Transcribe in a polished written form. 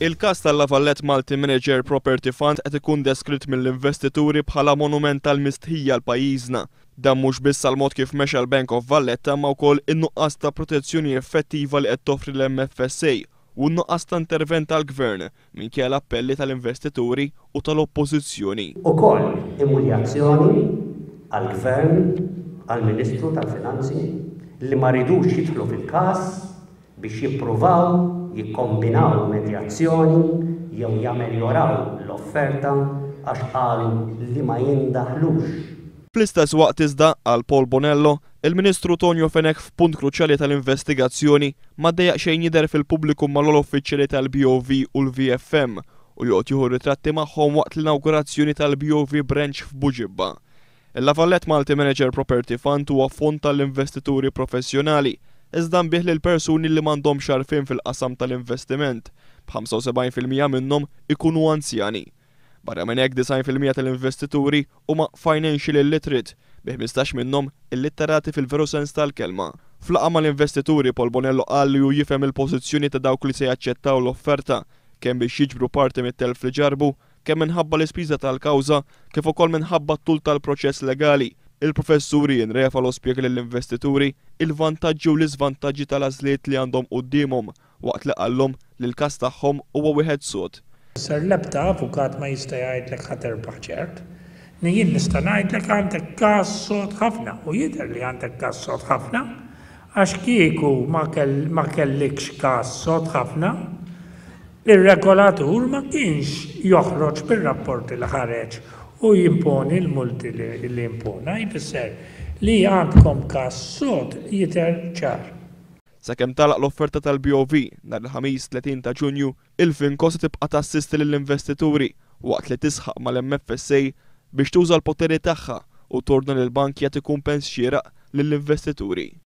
Il-każ tal-Lavalette Multi-Manager Property Fund qed ikun deskritt mill-investituri bħala monument tal-mistħija l-pajjiżna. Dan mhux biss għall-mod kif mexa l-Bank of Valletta ma wkoll in-nuqqas ta' protezzjoni effettiva li qed toffri l-MFSA u n-nuqqas ta' intervent tal-Gvern minkejja l-appelli tal-investituri u tal-Oppożizzjoni. Ukoll imuljazzjoni għall-Gvern, għall-Ministru tal-Finanzi li ma ridux jidħlu fil-każ biex jippruvaw jikkombinaw medjazzjoni jew jameljoraw l-offerta għax qalu li ma jindaħlux. Fl-istess waqt iżda għal Paul Bonello, il-Ministru Tonio Fenech f'punt kruċjali tal-investigazzjoni ma ddejjaq xejn jidher fil-pubbliku mal-uffiċjali tal-BOV u l-VFM u joqgħod jieħu ritratti magħhom waqt l-inawgurazzjoni tal-BOV branch f'Buġibba. Il-Lavalette Multi-Manager Property Fund huwa fond tal-investituri professjonali iżda nbih lil persuni li m'għandhomx għarfien fil-qasam tal-investiment, b'75% minnhom ikunu anzjani. Barra minn hekk 90% tal-investituri huma financial illiterate, bi 15 minnhom illitterati fil-veru sens tal-kelma. F'laqgħa mal-investituri Paul Bonello qal li hu jifhem il-pożizzjoni ta' dawk li se jaċċettaw l-offerta kemm biex jiġbru parti mit-telf li ġarbu, kemm minħabba l-ispiża tal-kawża kif ukoll minħabba t-tul tal-proċess legali. Il-professuri jinrefa l-ospjeg lill-investituri il-vantaġġi u l-iżvantaġġi tal-għażliet li għandhom qudiemhom waqt li qallhom li l-każ tagħhom huwa wieħed sod. Ser l-ebda avukat ma jista' jgħidlek ħadd terbaħ ċert. Jien nista' ngħidlek għandek każ sod ħafna u jidher li għandek każ sod ħafna għax kieku ma kellikx każ sod ħafna, ir-regolatur ma kienx joħroġ bir-rapporti li ħareġ u jimponi l-multi li impona, jfisser li għandkom każ sod jidher ċar. Sakemm talaq l-offerta tal-BOV nhar il-ħamis 30 ta' Ġunju, il-Finco se tibqa' tassisti lill-investituri waqt li tisħaq mal-MFSA biex tuża l-poteri tagħha u torna lill-bank jagħti kumpens xieraq lill-investituri.